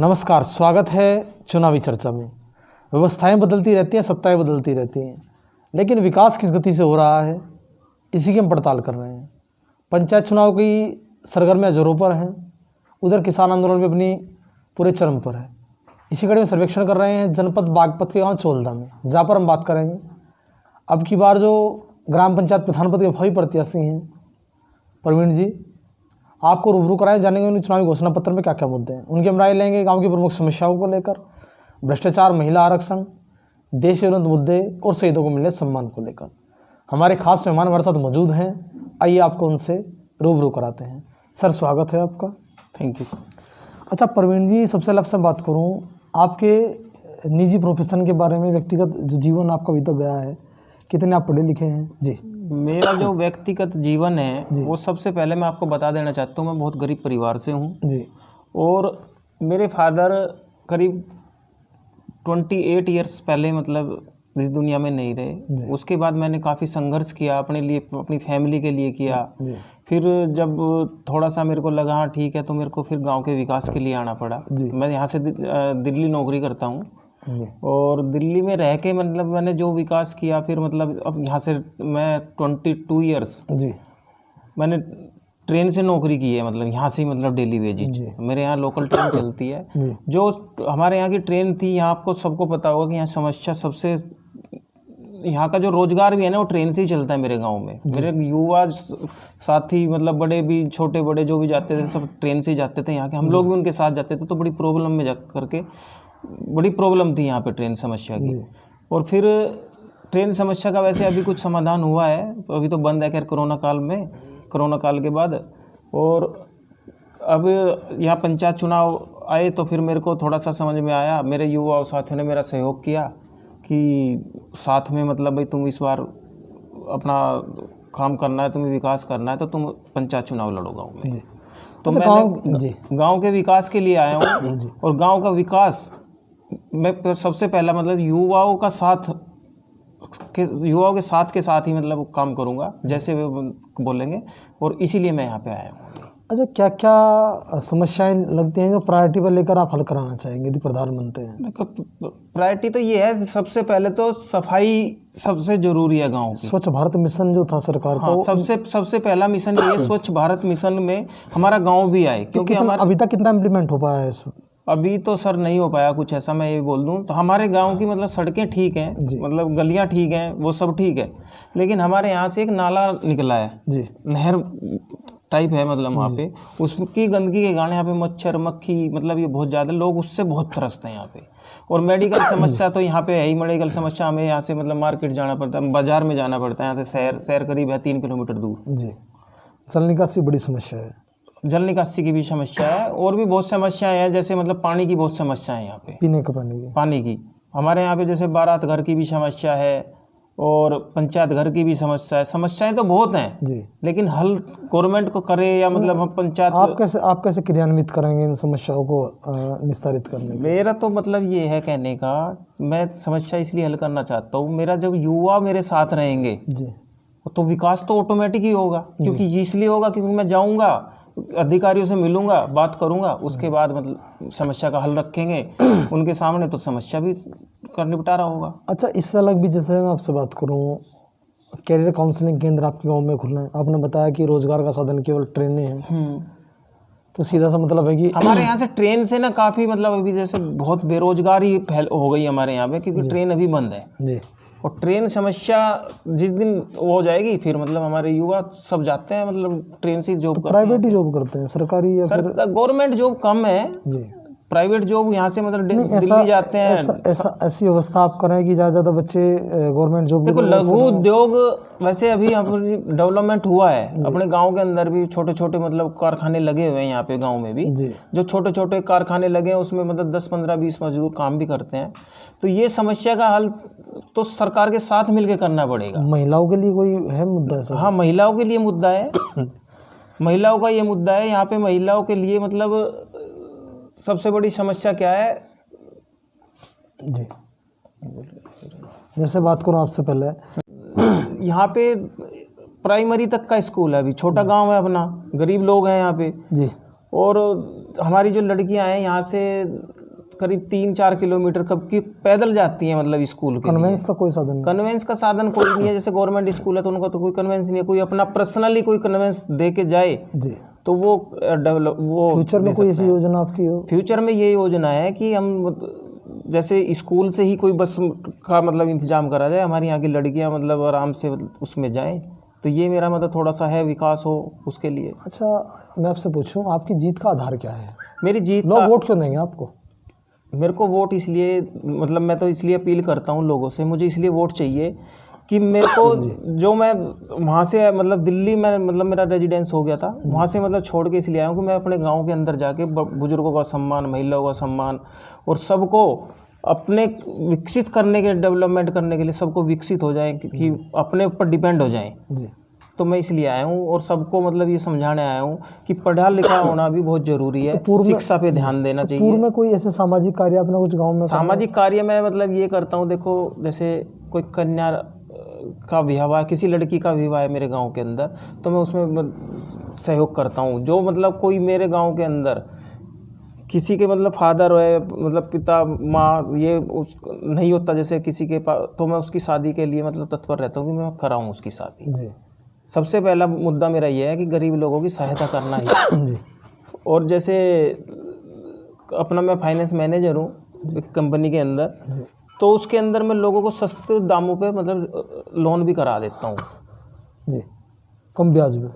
नमस्कार, स्वागत है चुनावी चर्चा में। व्यवस्थाएं बदलती रहती हैं, सत्ताएं बदलती रहती हैं, लेकिन विकास किस गति से हो रहा है इसी की हम पड़ताल कर रहे हैं। पंचायत चुनाव की सरगर्मियां जोरों पर हैं, उधर किसान आंदोलन भी अपनी पूरे चरम पर है। इसी कड़ी में सर्वेक्षण कर रहे हैं जनपद बागपत के गाँव चोलदा में, जहाँ पर हम बात करेंगे अब की बार जो ग्राम पंचायत प्रधान पद के भावी प्रत्याशी हैं प्रवीण जी, आपको रूबरू कराए जानेंगे उन्हें चुनावी घोषणा पत्र में क्या क्या मुद्दे हैं, उनकी हम राय लेंगे। गांव की प्रमुख समस्याओं को लेकर, भ्रष्टाचार, महिला आरक्षण, देश विरोधी मुद्दे और शहीदों को मिले सम्मान को लेकर। हमारे खास मेहमान हमारे साथ मौजूद हैं, आइए आपको उनसे रूबरू कराते हैं। सर, स्वागत है आपका। Thank you. अच्छा प्रवीण जी, सबसे पहले आपसे बात करूँ आपके निजी प्रोफेशन के बारे में, व्यक्तिगत जो जीवन आपका बीता गया है, कितने आप पढ़े लिखे हैं जी? मेरा जो व्यक्तिगत जीवन है वो सबसे पहले मैं आपको बता देना चाहता हूँ, मैं बहुत गरीब परिवार से हूँ जी। और मेरे फादर करीब 28 इयर्स पहले मतलब इस दुनिया में नहीं रहे। उसके बाद मैंने काफ़ी संघर्ष किया अपने लिए, अपनी फैमिली के लिए किया। फिर जब थोड़ा सा मेरे को लगा हाँ ठीक है, तो मेरे को फिर गांव के विकास के लिए आना पड़ा। मैं यहाँ से दिल्ली नौकरी करता हूँ और दिल्ली में रह के मतलब मैंने जो विकास किया, फिर मतलब अब यहाँ से मैं 22 इयर्स जी मैंने ट्रेन से नौकरी की है, मतलब यहाँ से ही मतलब डेली वेजेज। मेरे यहाँ लोकल ट्रेन चलती है। जो हमारे यहाँ की ट्रेन थी, यहाँ आपको सबको पता होगा कि यहाँ समस्या सबसे, यहाँ का जो रोजगार भी है ना वो ट्रेन से ही चलता है मेरे गांव में। मेरे युवा साथी मतलब बड़े भी छोटे बड़े जो भी जाते थे सब ट्रेन से ही जाते थे यहाँ के, हम लोग भी उनके साथ जाते थे। तो बड़ी प्रॉब्लम में जा करके बड़ी प्रॉब्लम थी यहाँ पे ट्रेन समस्या की। और फिर ट्रेन समस्या का वैसे अभी कुछ समाधान हुआ है, अभी तो बंद है खैर कोरोना काल के बाद। और अब यहाँ पंचायत चुनाव आए तो फिर मेरे को थोड़ा सा समझ में आया, मेरे युवा साथियों ने मेरा सहयोग किया कि साथ में मतलब भाई तुम इस बार अपना काम करना है, तुम्हें विकास करना है, तो तुम पंचायत चुनाव लड़ो गाँव में। तो मैं गाँव के विकास के लिए आया हूँ और गाँव का विकास मैं सबसे पहला मतलब युवाओं के साथ ही मतलब काम करूँगा जैसे वे बोलेंगे, और इसीलिए मैं यहाँ पे आया हूँ। अच्छा, क्या क्या समस्याएं लगती हैं जो प्रायोरिटी पर लेकर आप हल कराना चाहेंगे यदि प्रधानमंत्री हैं? प्रायोरिटी तो ये है, सबसे पहले तो सफाई सबसे जरूरी है गाँव की। स्वच्छ भारत मिशन जो था सरकार का, सबसे पहला मिशन ये स्वच्छ भारत मिशन में हमारा गाँव भी आए, क्योंकि हमारा अभी तक कितना इम्प्लीमेंट हो पाया है? अभी तो सर नहीं हो पाया कुछ ऐसा, मैं ये बोल दूं तो हमारे गांव की मतलब सड़कें ठीक हैं, मतलब गलियां ठीक हैं, वो सब ठीक है। लेकिन हमारे यहाँ से एक नाला निकला है जी, नहर टाइप है मतलब वहाँ पे, उसकी गंदगी के कारण यहाँ पे मच्छर मक्खी मतलब ये बहुत ज़्यादा, लोग उससे बहुत त्रस्त हैं यहाँ पे। और मेडिकल समस्या तो यहाँ पे है ही, मेडिकल समस्या हमें यहाँ से मतलब मार्केट जाना पड़ता है, बाजार में जाना पड़ता है, यहाँ से शहर करीब है 3 किलोमीटर दूर जी। जल निकासी बड़ी समस्या है, जल निकासी की भी समस्या है, और भी बहुत समस्याएं हैं, जैसे मतलब पानी की बहुत समस्या है यहाँ पे, पीने का पानी की हमारे यहाँ पे जैसे बारात घर की भी समस्या है और पंचायत घर की भी समस्या है। समस्याएं तो बहुत हैं जी, लेकिन हल गवर्नमेंट को करे या मतलब हम पंचायत आप कैसे क्रियान्वित करेंगे इन समस्याओं को निस्तारित करने? मेरा तो मतलब ये है कहने का, मैं समस्या इसलिए हल करना चाहता हूँ, मेरा जब युवा मेरे साथ रहेंगे जी तो विकास तो ऑटोमेटिक ही होगा, क्योंकि इसलिए होगा क्योंकि मैं जाऊँगा अधिकारियों से मिलूंगा, बात करूंगा, उसके बाद मतलब समस्या का हल रखेंगे उनके सामने, तो समस्या भी कर निपटारा होगा। अच्छा, इससे अलग भी जैसे मैं आपसे बात करूं, कैरियर काउंसलिंग केंद्र आपके गांव में खुलना है, आपने बताया कि रोजगार का साधन केवल ट्रेनें हैं, तो सीधा सा मतलब है कि हमारे यहाँ से ट्रेन से ना काफ़ी मतलब अभी जैसे बहुत बेरोजगारी हो गई हमारे यहाँ पे, क्योंकि ट्रेन अभी बंद है जी। और ट्रेन समस्या जिस दिन वो हो जाएगी फिर मतलब हमारे युवा सब जाते हैं मतलब ट्रेन से जॉब, प्राइवेट ही जॉब करते हैं, सरकारी या फिर गवर्नमेंट जॉब कम है जी। प्राइवेट जॉब यहाँ से मतलब दिल्ली जाते हैं। ऐसी व्यवस्था आप करें कि ज़्यादा बच्चे गवर्नमेंट जॉब। देखो लघु उद्योग वैसे अभी डेवलपमेंट हुआ है, अपने गांव के अंदर भी छोटे छोटे मतलब कारखाने लगे हुए हैं यहाँ पे गांव में भी जी। जो छोटे छोटे कारखाने लगे हैं उसमें मतलब 10, 15, 20 मजदूर काम भी करते हैं। तो ये समस्या का हल तो सरकार के साथ मिलकर करना पड़ेगा। महिलाओं के लिए कोई है मुद्दा सर? हाँ, महिलाओं के लिए मुद्दा है महिलाओं का ये मुद्दा है यहाँ पे। महिलाओं के लिए मतलब सबसे बड़ी समस्या क्या है जी, जैसे बात करूँ आपसे पहले, यहाँ पे प्राइमरी तक का स्कूल है, अभी छोटा गांव है अपना, गरीब लोग हैं यहाँ पे जी, और हमारी जो लड़कियां हैं यहाँ से करीब 3-4 किलोमीटर कब की पैदल जाती हैं मतलब स्कूल के लिए। कन्वेंस का कोई साधन नहीं? कन्वेंस का साधन कोई नहीं है। जैसे गवर्नमेंट स्कूल है तो उनको तो कोई कन्वेंस नहीं है। कोई अपना पर्सनली कोई कन्वेंस दे के जाए जी, तो वो डेवलप वो फ्यूचर में कोई ऐसी योजना आपकी हो? फ्यूचर में ये योजना है कि हम जैसे स्कूल से ही कोई बस का मतलब इंतजाम करा जाए, हमारी यहाँ की लड़कियाँ मतलब आराम से उसमें जाएं, तो ये मेरा मतलब थोड़ा सा है विकास हो उसके लिए। अच्छा, मैं आपसे पूछूं, आपकी जीत का आधार क्या है? मेरी जीत लोग वोट क्यों देंगे आपको? मेरे को वोट इसलिए मतलब मैं तो इसलिए अपील करता हूँ लोगों से, मुझे इसलिए वोट चाहिए कि मेरे को जो मैं वहाँ से मतलब दिल्ली में मतलब मेरा रेजिडेंस हो गया था, वहाँ से मतलब छोड़ के इसलिए आया हूँ कि मैं अपने गांव के अंदर जाके बुजुर्गों का सम्मान, महिलाओं का सम्मान और सबको अपने विकसित करने के, डेवलपमेंट करने के लिए सबको विकसित हो जाएं कि अपने ऊपर डिपेंड हो जाएं। जी, तो मैं इसलिए आया हूँ और सबको मतलब ये समझाने आया हूँ कि पढ़ा लिखा होना भी बहुत ज़रूरी है, शिक्षा पे ध्यान देना चाहिए। पूर्व में कोई ऐसे सामाजिक कार्य आपने कुछ गांव में? सामाजिक कार्य में मतलब ये करता हूँ, देखो जैसे कोई कन्या का विवाह, किसी लड़की का विवाह है मेरे गांव के अंदर, तो मैं उसमें सहयोग करता हूँ। जो मतलब कोई मेरे गांव के अंदर किसी के मतलब फादर है, मतलब पिता माँ ये उस नहीं होता जैसे किसी के पास, तो मैं उसकी शादी के लिए मतलब तत्पर रहता हूँ कि मैं कराऊँ उसकी शादी। जी, सबसे पहला मुद्दा मेरा ये है कि गरीब लोगों की सहायता करना ही। जी, और जैसे अपना मैं फाइनेंस मैनेजर हूँ एक कंपनी के अंदर, जी, तो उसके अंदर मैं लोगों को सस्ते दामों पे मतलब लोन भी करा देता हूँ। जी, कम ब्याज में?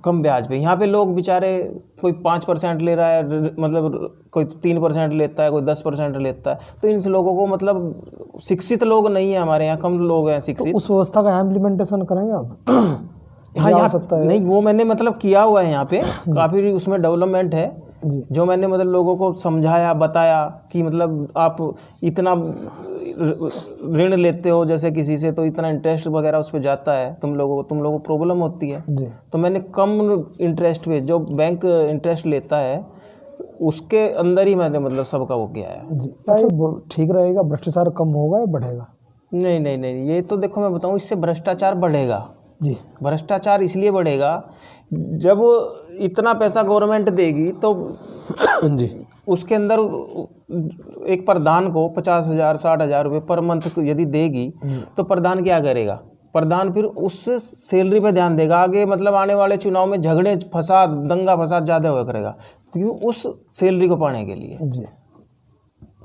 कम ब्याज पे। यहाँ पे लोग बेचारे कोई 5% ले रहा है, मतलब कोई 3% लेता है, कोई 10% लेता है, तो इन लोगों को मतलब शिक्षित लोग नहीं है हमारे यहाँ, कम लोग हैं शिक्षित। तो उस व्यवस्था का इम्प्लीमेंटेशन करेंगे आप? हाँ, यहाँ सकता है? नहीं, वो मैंने मतलब किया हुआ है यहाँ पे, काफ़ी उसमें डेवलपमेंट है। जी, जो मैंने मतलब लोगों को समझाया, बताया कि मतलब आप इतना ऋण लेते हो जैसे किसी से, तो इतना इंटरेस्ट वगैरह उस पर जाता है, तुम लोगों को प्रॉब्लम होती है। जी, तो मैंने कम इंटरेस्ट पे, जो बैंक इंटरेस्ट लेता है उसके अंदर ही मैंने मतलब सबका वो किया है। जी। अच्छा, ठीक रहेगा? भ्रष्टाचार कम होगा या बढ़ेगा? नहीं नहीं नहीं, ये तो देखो मैं बताऊँ, इससे भ्रष्टाचार बढ़ेगा। जी, भ्रष्टाचार इसलिए बढ़ेगा, जब इतना पैसा गवर्नमेंट देगी तो जी, उसके अंदर एक प्रधान को 50,000 60,000 रुपये पर मंथ यदि देगी, तो प्रधान क्या करेगा? प्रधान फिर उस सैलरी पे ध्यान देगा। आगे मतलब आने वाले चुनाव में झगड़े फसाद, दंगा फसाद ज़्यादा हुआ करेगा, क्यों? उस सैलरी को पाने के लिए। जी।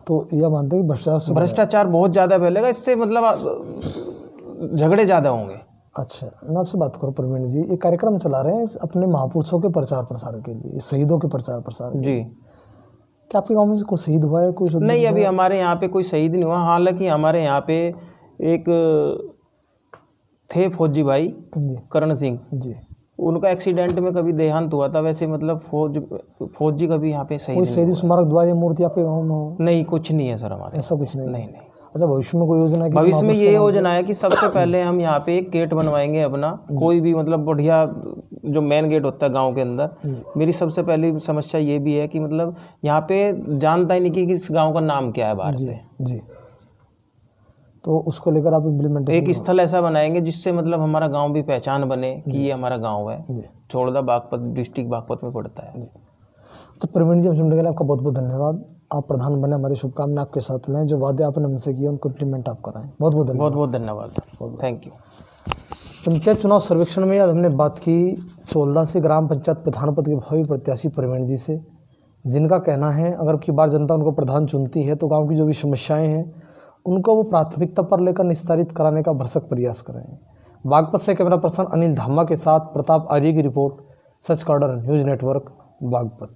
तो यह मानते हैं कि भ्रष्टाचार बहुत ज़्यादा फैलेगा, इससे मतलब झगड़े ज़्यादा होंगे। अच्छा, मैं आपसे बात करूँ प्रवीण जी, एक कार्यक्रम चला रहे हैं अपने महापुरुषों के प्रचार प्रसार के लिए, शहीदों के प्रचार प्रसार जी। क्या आपके गांव में से कोई शहीद हुआ है? कोई नहीं, अभी हमारे यहाँ पे कोई शहीद नहीं हुआ। हालांकि हमारे यहाँ पे एक थे फौजी भाई करण सिंह जी, उनका एक्सीडेंट में कभी देहांत हुआ था। वैसे मतलब फौजी कभी यहाँ पे कोई शहीद स्मारक द्वारा मूर्ति आपके गाँव में हो? नहीं, कुछ नहीं है सर हमारे। ऐसा कुछ नहीं? नहीं नहीं। अच्छा, भविष्य में कोई योजना है? भविष्य में ये योजना है कि सबसे पहले हम यहाँ पे एक गेट बनवाएंगे अपना, कोई भी मतलब बढ़िया, जो मेन गेट होता है गांव के अंदर। मेरी सबसे पहली समस्या ये भी है कि मतलब यहाँ पे जानता ही नहीं कि इस गांव का नाम क्या है बाहर से। जी, तो उसको लेकर आप इम्प्लीमेंटेशन एक स्थल ऐसा बनाएंगे जिससे मतलब हमारा गांव भी पहचान बने कि ये हमारा गांव है। चोड़दा बागपत, डिस्ट्रिक्ट बागपत में पड़ता है। तो प्रवीण जी, हम सुनने के लिए आपका बहुत बहुत धन्यवाद। आप प्रधान बने, हमारी शुभकामनाएं आपके साथ में। जो वादे आपने हमसे किए उनको इम्प्लीमेंट आप कराएं। बहुत बहुत धन्यवाद। बहुत बहुत धन्यवाद सर, थैंक यू। पंचायत चुनाव सर्वेक्षण में आज हमने बात की चोलदा से ग्राम पंचायत प्रधान पद के भावी प्रत्याशी प्रवीण जी से, जिनका कहना है अगर की बार जनता उनको प्रधान चुनती है तो गांव की जो भी समस्याएं हैं उनको वो प्राथमिकता पर लेकर निस्तारित कराने का भरसक प्रयास कर रहे हैं। बागपत से कैमरा पर्सन अनिल धामा के साथ प्रताप आर्य की रिपोर्ट, सच कॉर्डर न्यूज़ नेटवर्क, बागपत।